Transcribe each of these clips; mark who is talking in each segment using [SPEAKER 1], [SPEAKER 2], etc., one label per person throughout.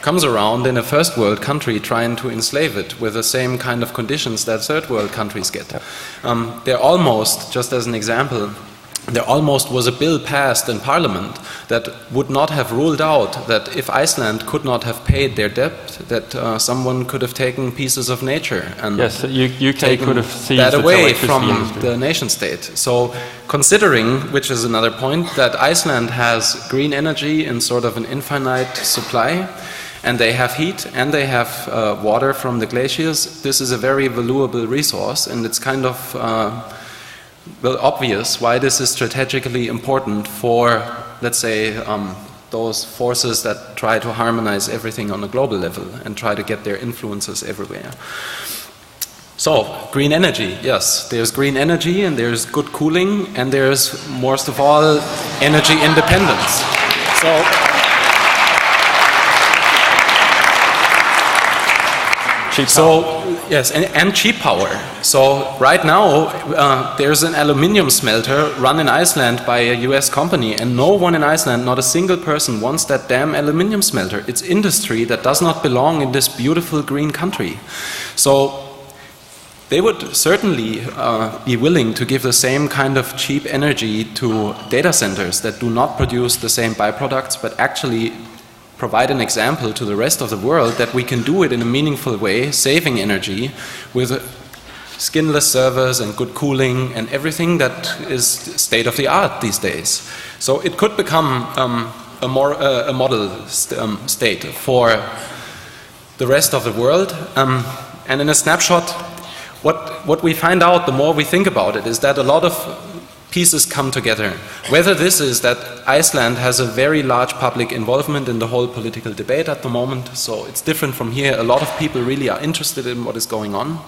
[SPEAKER 1] comes around in a first world country trying to enslave it with the same kind of conditions that third world countries get. There almost, just as an example, there almost was a bill passed in Parliament that would not have ruled out that if Iceland could not have paid their debt, that someone could have taken pieces of nature and
[SPEAKER 2] UK could have seized
[SPEAKER 1] that away from
[SPEAKER 2] industry.
[SPEAKER 1] the nation state. So considering, which is another point, that Iceland has green energy in sort of an infinite supply, and they have heat and they have water from the glaciers, this is a very valuable resource, and it's kind of obvious why this is strategically important for, let's say, those forces that try to harmonize everything on a global level and try to get their influences everywhere. So, green energy, yes, there's green energy and there's good cooling and there's, most of all, energy independence. Yes, and cheap power. So right now there's an aluminium smelter run in Iceland by a US company, and no one in Iceland, not a single person, wants that damn aluminium smelter. It's industry that does not belong in this beautiful green country. So they would certainly be willing to give the same kind of cheap energy to data centers that do not produce the same byproducts, but actually provide an example to the rest of the world that we can do it in a meaningful way, saving energy with skinless servers and good cooling and everything that is state of the art these days. So it could become a model state for the rest of the world. And in a snapshot, what we find out the more we think about it is that a lot of pieces come together. Whether this is that Iceland has a very large public involvement in the whole political debate at the moment, so it's different from here. A lot of people really are interested in what is going on.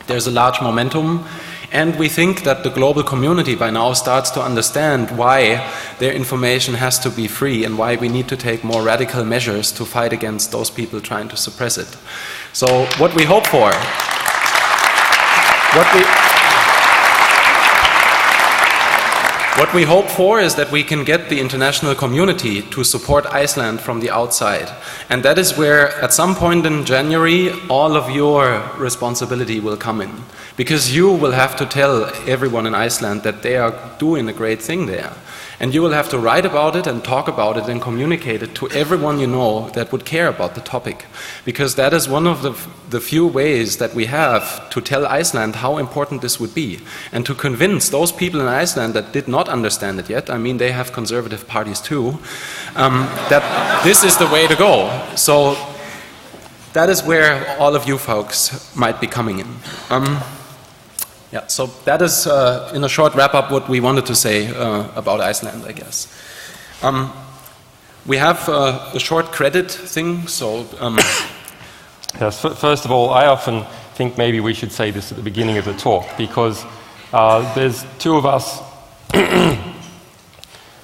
[SPEAKER 1] There's a large momentum, and we think that the global community by now starts to understand why their information has to be free and why we need to take more radical measures to fight against those people trying to suppress it. So what we hope for, what we hope for is that we can get the international community to support Iceland from the outside. And that is where, at some point in January, all of your responsibility will come in. Because you will have to tell everyone in Iceland that they are doing a great thing there. And you will have to write about it and talk about it and communicate it to everyone you know that would care about the topic. Because that is one of the few ways that we have to tell Iceland how important this would be. And to convince those people in Iceland that did not understand it yet, I mean they have conservative parties too, that this is the way to go. So that is where all of you folks might be coming in. Yeah, so that is, in a short wrap-up, what we wanted to say about Iceland, I guess. We have a short credit thing, so...
[SPEAKER 2] Yes, first of all, I often think maybe we should say this at the beginning of the talk, because there's two of us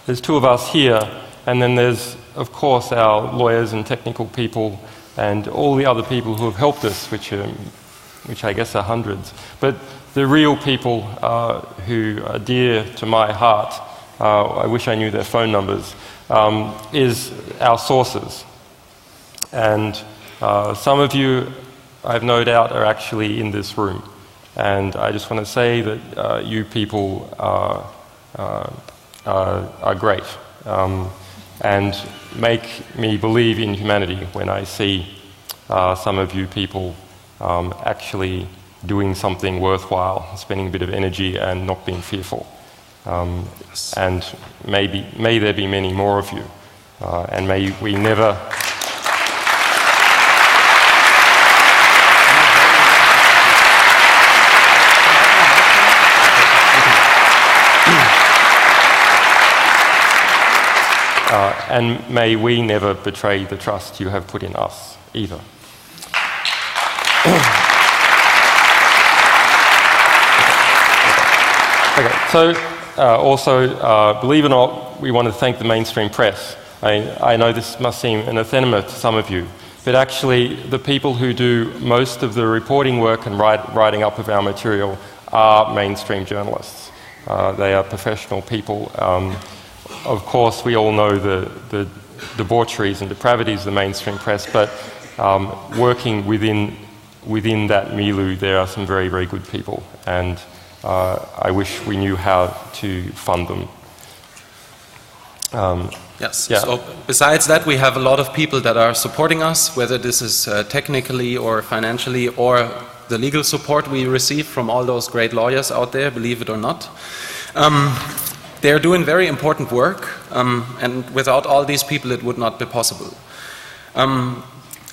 [SPEAKER 2] there's two of us here, and then there's, of course, our lawyers and technical people and all the other people who have helped us, which I guess are hundreds. But the real people who are dear to my heart, I wish I knew their phone numbers, is our sources. And some of you, I've no doubt, are actually in this room. And I just want to say that you people are great and make me believe in humanity when I see some of you people actually doing something worthwhile, spending a bit of energy and not being fearful. And may there be many more of you, and may we never... and may we never betray the trust you have put in us, either. Okay, so also, believe it or not, we want to thank the mainstream press. I know this must seem anathema to some of you, but actually the people who do most of the reporting work and writing up of our material are mainstream journalists. They are professional people. Of course, we all know the debaucheries and depravities of the mainstream press, but working within that milieu, there are some very, very good people, and I wish we knew how to fund them.
[SPEAKER 1] Yes.
[SPEAKER 2] Yeah.
[SPEAKER 1] So besides that, we have a lot of people that are supporting us, whether this is technically or financially, or the legal support we receive from all those great lawyers out there, believe it or not. They're doing very important work, and without all these people it would not be possible.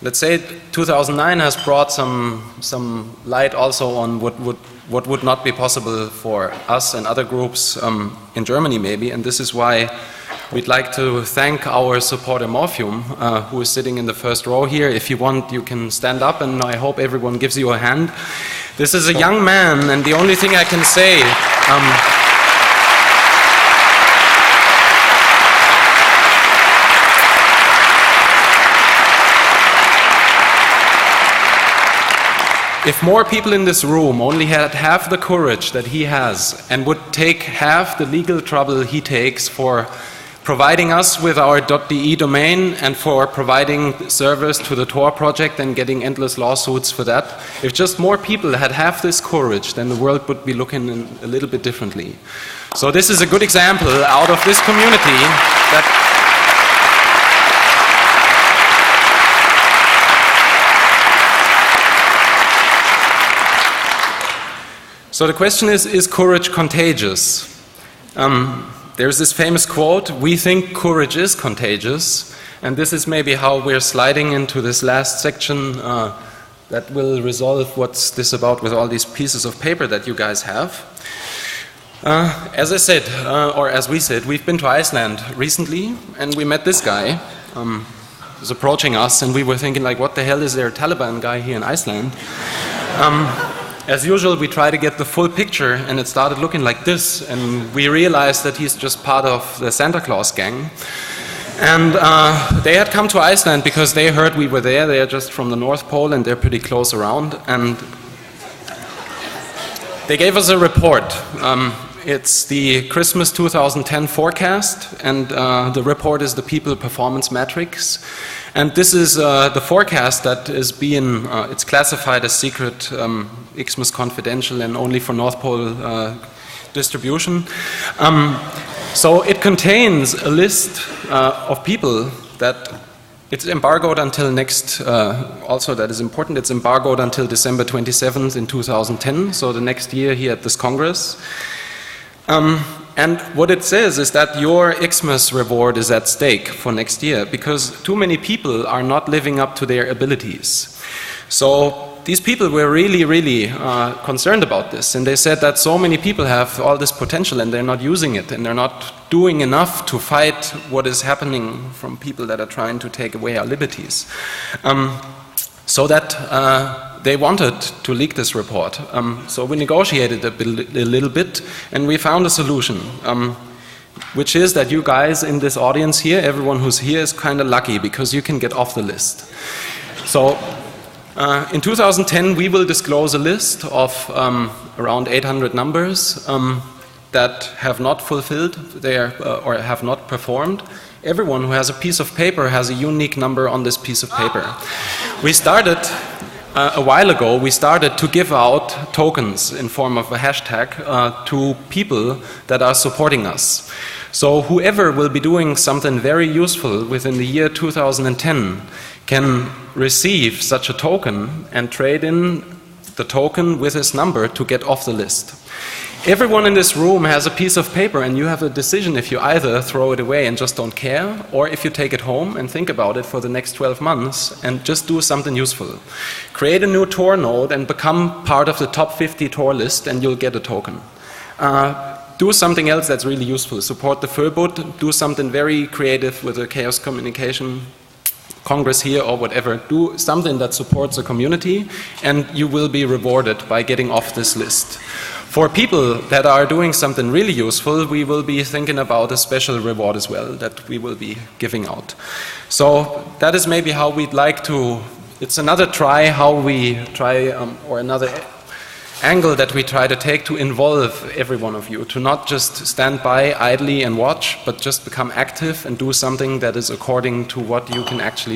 [SPEAKER 1] Let's say 2009 has brought some light also on what would not be possible for us and other groups in Germany maybe, and this is why we'd like to thank our supporter Morphium, who is sitting in the first row here. If you want, you can stand up, and I hope everyone gives you a hand. This is a young man, and the only thing I can say, if more people in this room only had half the courage that he has and would take half the legal trouble he takes for providing us with our .de domain and for providing servers to the Tor project and getting endless lawsuits for that, if just more people had half this courage, then the world would be looking a little bit differently. So this is a good example out of this community that so the question is courage contagious? There's this famous quote, "We think courage is contagious," and this is maybe how we're sliding into this last section that will resolve what's this about with all these pieces of paper that you guys have. As I said, or as we said, we've been to Iceland recently, and we met this guy who's approaching us, and we were thinking like, what the hell is there a Taliban guy here in Iceland? As usual, we try to get the full picture, and it started looking like this, and we realized that he's just part of the Santa Claus gang. And they had come to Iceland because they heard we were there. They are just from the North Pole, and they're pretty close around. And they gave us a report. It's the Christmas 2010 forecast, and the report is the People Performance Matrix. And this is the forecast that is being, it's classified as secret, Xmas confidential, and only for North Pole distribution. So it contains a list of people that it's embargoed until next, also that is important, it's embargoed until December 27th in 2010, so the next year here at this Congress. And what it says is that your Xmas reward is at stake for next year because too many people are not living up to their abilities. So these people were really, really concerned about this, and they said that so many people have all this potential and they're not using it, and they're not doing enough to fight what is happening from people that are trying to take away our liberties. So that they wanted to leak this report. So we negotiated a little bit, and we found a solution, which is that you guys in this audience here, everyone who's here is kind of lucky because you can get off the list. So in 2010 we will disclose a list of around 800 numbers that have not fulfilled or have not performed. Everyone who has a piece of paper has a unique number on this piece of paper. We started a while ago, we started to give out tokens in form of a hashtag to people that are supporting us. So whoever will be doing something very useful within the year 2010 can receive such a token and trade in the token with his number to get off the list. Everyone in this room has a piece of paper, and you have a decision if you either throw it away and just don't care, or if you take it home and think about it for the next 12 months and just do something useful. Create a new Tor node and become part of the top 50 Tor list, and you'll get a token. Do something else that's really useful. Support the Förbund, do something very creative with the Chaos Communication Congress here or whatever. Do something that supports the community, and you will be rewarded by getting off this list. For people that are doing something really useful, we will be thinking about a special reward as well that we will be giving out. So that is maybe how we'd like to, it's another try how we try, or another angle that we try to take to involve every one of you, to not just stand by idly and watch, but just become active and do something that is according to what you can actually